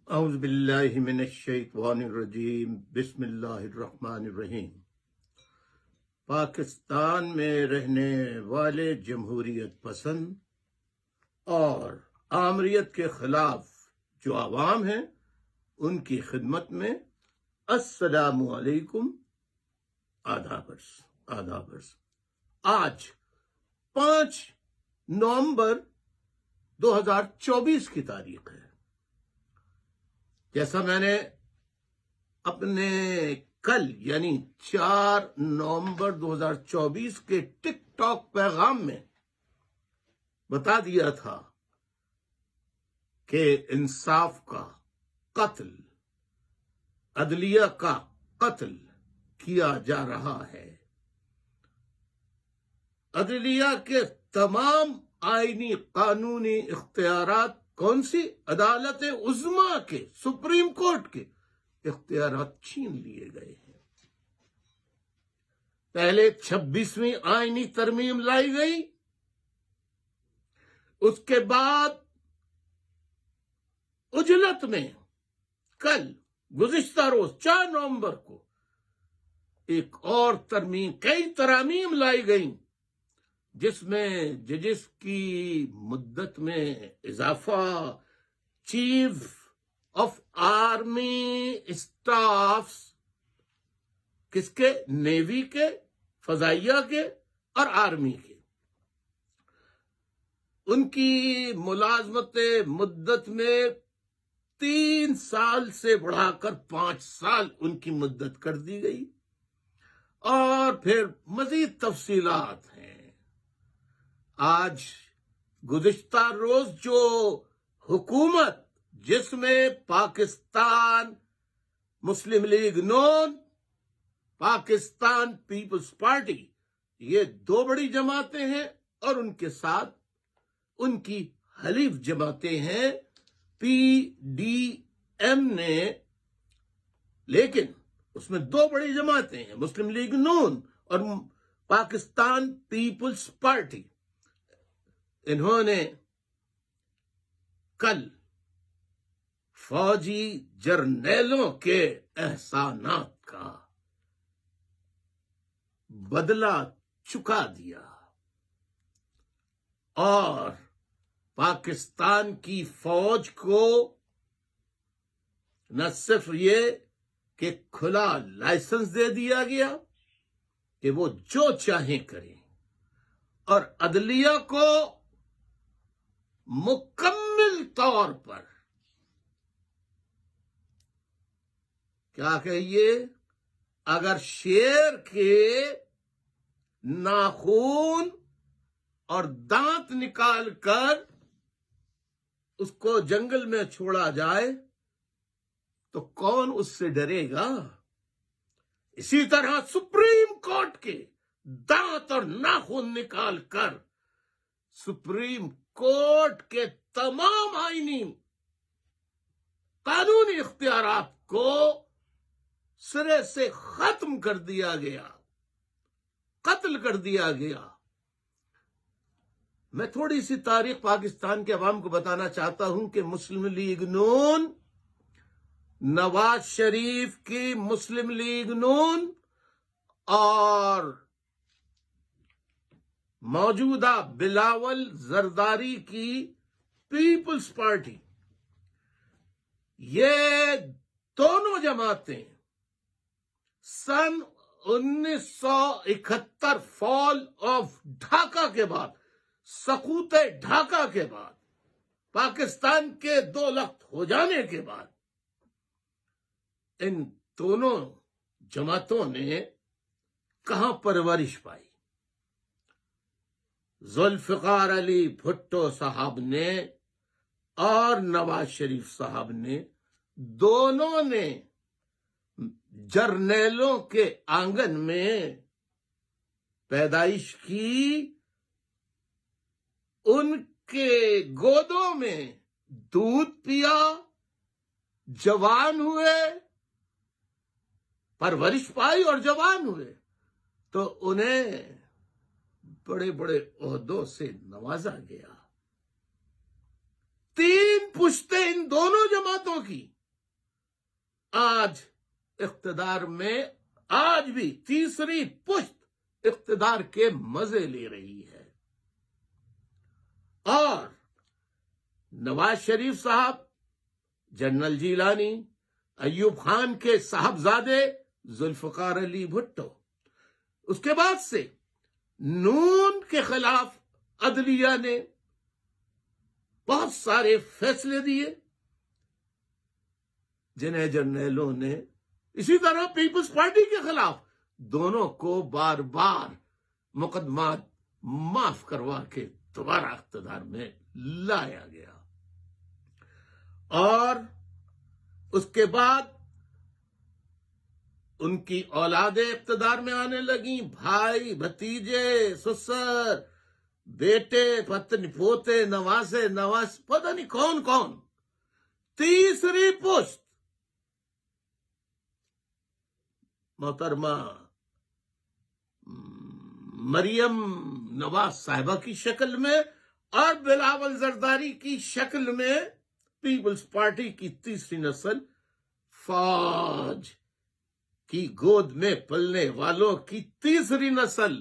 اعوذ باللہ من الشیطان الرجیم بسم اللہ الرحمن الرحیم۔ پاکستان میں رہنے والے جمہوریت پسند اور آمریت کے خلاف جو عوام ہیں ان کی خدمت میں السلام علیکم، آداب عرض۔ آج 5 نومبر 2024 کی تاریخ ہے۔ جیسا میں نے اپنے کل یعنی 4 نومبر 2024 کے ٹک ٹاک پیغام میں بتا دیا تھا کہ انصاف کا قتل، عدلیہ کا قتل کیا جا رہا ہے۔ عدلیہ کے تمام آئینی قانونی اختیارات کون سی؟ عدالت عظمیٰ کے، سپریم کورٹ کے اختیارات چھین لیے گئے ہیں۔ پہلے 26ویں آئینی ترمیم لائی گئی، اس کے بعد عجلت میں کل گزشتہ روز 4 نومبر کو ایک اور کئی ترامیم لائی گئیں، جس میں ججز کی مدت میں اضافہ، چیف آف آرمی اسٹافز، کس کے؟ نیوی کے، فضائیہ کے اور آرمی کے، ان کی ملازمت مدت میں 3 سال سے بڑھا کر 5 سال ان کی مدت کر دی گئی، اور پھر مزید تفصیلات ہیں۔ آج گزشتہ روز جو حکومت، جس میں پاکستان مسلم لیگ نون، پاکستان پیپلز پارٹی، یہ 2 بڑی جماعتیں ہیں، اور ان کے ساتھ ان کی حلیف جماعتیں ہیں PDM نے، لیکن اس میں 2 بڑی جماعتیں ہیں، مسلم لیگ نون اور پاکستان پیپلز پارٹی۔ انہوں نے کل فوجی جرنیلوں کے احسانات کا بدلہ چکا دیا، اور پاکستان کی فوج کو نہ صرف یہ کہ کھلا لائسنس دے دیا گیا کہ وہ جو چاہیں کریں، اور عدلیہ کو مکمل طور پر، کیا کہیے، اگر شیر کے ناخون اور دانت نکال کر اس کو جنگل میں چھوڑا جائے تو کون اس سے ڈرے گا؟ اسی طرح سپریم کورٹ کے دانت اور ناخن نکال کر سپریم کورٹ کے تمام آئینی قانونی اختیارات کو سرے سے ختم کر دیا گیا، قتل کر دیا گیا۔ میں تھوڑی سی تاریخ پاکستان کے عوام کو بتانا چاہتا ہوں کہ مسلم لیگ نون، نواز شریف کی مسلم لیگ نون اور موجودہ بلاول زرداری کی پیپلز پارٹی، یہ دونوں جماعتیں سن 1971 فال آف ڈھاکہ کے بعد، سقوط ڈھاکہ کے بعد، پاکستان کے 2 لخت ہو جانے کے بعد، ان دونوں جماعتوں نے کہاں پرورش پائی؟ ذوالفقار علی بھٹو صاحب نے اور نواز شریف صاحب نے، دونوں نے جرنیلوں کے آنگن میں پیدائش کی، ان کے گودوں میں دودھ پیا، جوان ہوئے، پرورش پائی اور جوان ہوئے، تو انہیں بڑے بڑے عہدوں سے نوازا گیا۔ 3 پشتیں ان دونوں جماعتوں پارٹیوں کی آج اقتدار میں آج بھی تیسری پشت اقتدار کے مزے لے رہی ہے. اور نواز شریف صاحب، جنرل جیلانی، ایوب خان کے صاحبزادے ذوالفقار علی بھٹو، اس کے بعد سے نون کے خلاف عدلیہ نے بہت سارے فیصلے دیے جنہیں جرنیلوں نے، اسی طرح پیپلز پارٹی کے خلاف دونوں کو بار بار مقدمات معاف کروا کے دوبارہ اقتدار میں لایا گیا. اور اس کے بعد ان کی اولادیں اقتدار میں آنے لگیں، بھائی، بھتیجے، سسر، بیٹے، پتنی، پوتے، نواسے، پتہ نہیں کون کون. تیسری پشت محترمہ مریم نواز صاحبہ کی شکل میں اور بلاول زرداری کی شکل میں پیپلز پارٹی کی تیسری نسل، فوج کی گود میں پلنے والوں کی تیسری نسل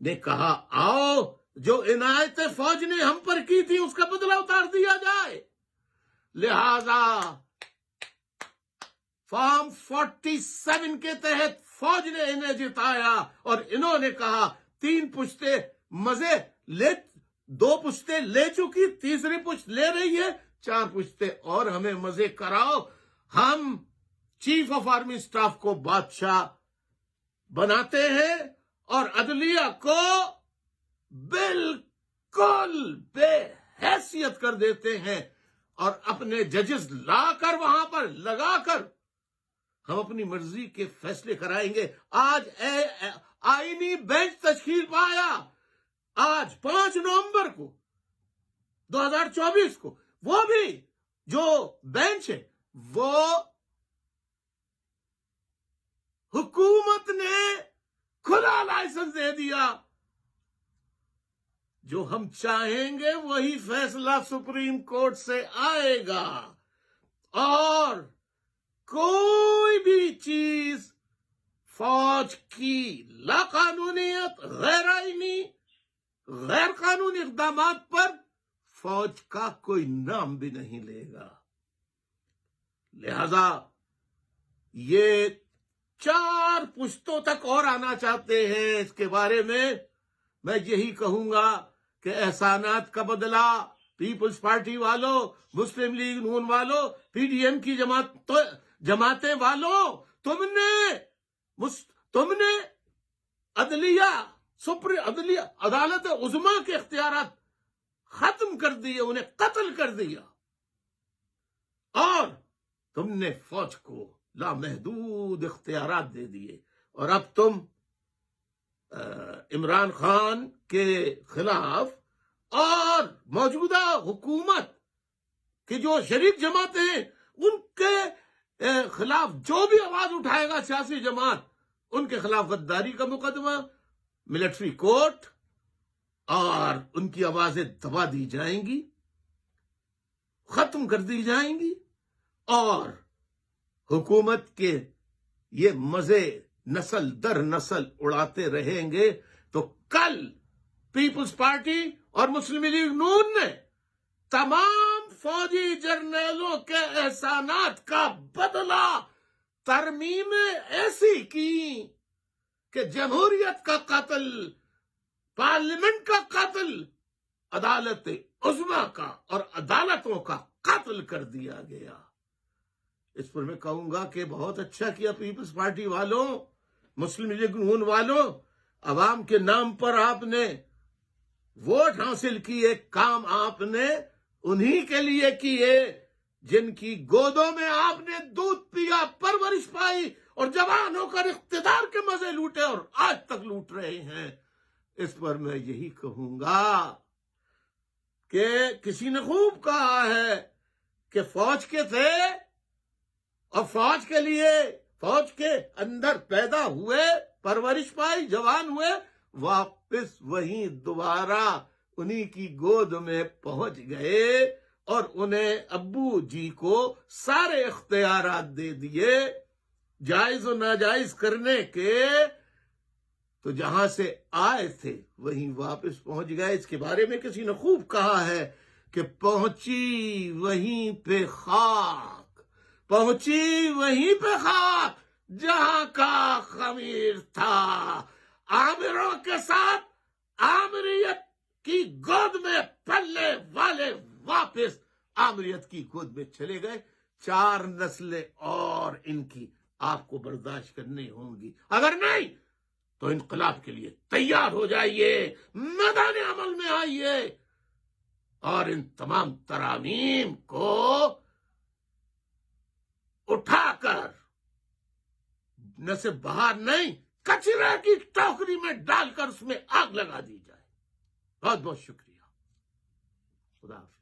نے کہا آؤ جو عنایتیں فوج نے ہم پر کی تھی اس کا بدلہ اتار دیا جائے. لہذا فارم 47 کے تحت فوج نے انہیں جتایا اور انہوں نے کہا 3 پشتیں مزے لے، 2 پشتیں لے چکی، تیسری پشت لے رہی ہے، 4 پشتیں اور ہمیں مزے کراؤ. ہم چیف آف آرمی سٹاف کو بادشاہ بناتے ہیں اور عدلیہ کو بالکل بے حیثیت کر دیتے ہیں اور اپنے ججز لا کر وہاں پر لگا کر ہم اپنی مرضی کے فیصلے کرائیں گے. آج آئینی بینچ تشکیل پایا، آج 5 نومبر کو 2024 کو، وہ بھی جو بینچ ہے وہ حکومت نے کھلا لائسنس دے دیا. جو ہم چاہیں گے وہی فیصلہ سپریم کورٹ سے آئے گا اور کوئی بھی چیز فوج کی لاقانونیت، غیر آئینی، غیر قانونی اقدامات پر فوج کا کوئی نام بھی نہیں لے گا. لہذا یہ 4 پشتوں تک اور آنا چاہتے ہیں. اس کے بارے میں یہی کہوں گا کہ احسانات کا بدلہ پیپلز پارٹی والوں، مسلم لیگ نون والوں، پی ڈی ایم کی جماعتیں والوں، تم نے عدالت عظمیٰ کے اختیارات ختم کر دیے، انہیں قتل کر دیا اور تم نے فوج کو لامحدود اختیارات دے دیے. اور اب تم عمران خان کے خلاف اور موجودہ حکومت کی جو شریک جماعتیں ہیں ان کے خلاف جو بھی آواز اٹھائے گا سیاسی جماعت، ان کے خلاف غداری کا مقدمہ، ملٹری کورٹ، اور ان کی آوازیں دبا دی جائیں گی، ختم کر دی جائیں گی اور حکومت کے یہ مزے نسل در نسل اڑاتے رہیں گے. تو کل پیپلز پارٹی اور مسلم لیگ نون نے تمام فوجی جرنیلوں کے احسانات کا بدلہ ترمیمیں ایسی کی کہ جمہوریت کا قاتل، پارلیمنٹ کا قاتل، عدالت عظمیٰ کا اور عدالتوں کا قاتل کر دیا گیا. اس پر میں کہوں گا کہ بہت اچھا کیا پیپلز پارٹی والوں، مسلم لیگ نون والوں، عوام کے نام پر آپ نے ووٹ حاصل کیے. کام آپ نے انہی کے لیے کیے جن کی گودوں میں آپ نے دودھ پیا، پرورش پائی اور جوان ہو کر اقتدار کے مزے لوٹے اور آج تک لوٹ رہے ہیں. اس پر میں یہی کہوں گا کہ کسی نے خوب کہا ہے کہ فوج کے تھے اور فوج کے لیے، فوج کے اندر پیدا ہوئے، پرورش پائی، جوان ہوئے، واپس وہیں دوبارہ انہی کی گود میں پہنچ گئے اور انہیں ابو جی کو سارے اختیارات دے دیے جائز و ناجائز کرنے کے، تو جہاں سے آئے تھے وہیں واپس پہنچ گئے۔ اس کے بارے میں کسی نے خوب کہا ہے کہ پہنچی وہیں پہ خاک، پہنچی وہیں پہ خاک جہاں کا خمیر تھا، عامروں کے ساتھ عامریت کی گود میں پلنے والے واپس عامریت کی گود میں چلے گئے۔ 4 نسلیں اور ان کی آپ کو برداشت کرنی ہوں گی، اگر نہیں تو انقلاب کے لیے تیار ہو جائیے، میدان عمل میں آئیے اور ان تمام ترامیم کو اٹھا کر نہ صرف باہر نہیں، کچرے کی ٹوکری میں ڈال کر اس میں آگ لگا دی جائے۔ بہت بہت شکریہ، خدا حافظ۔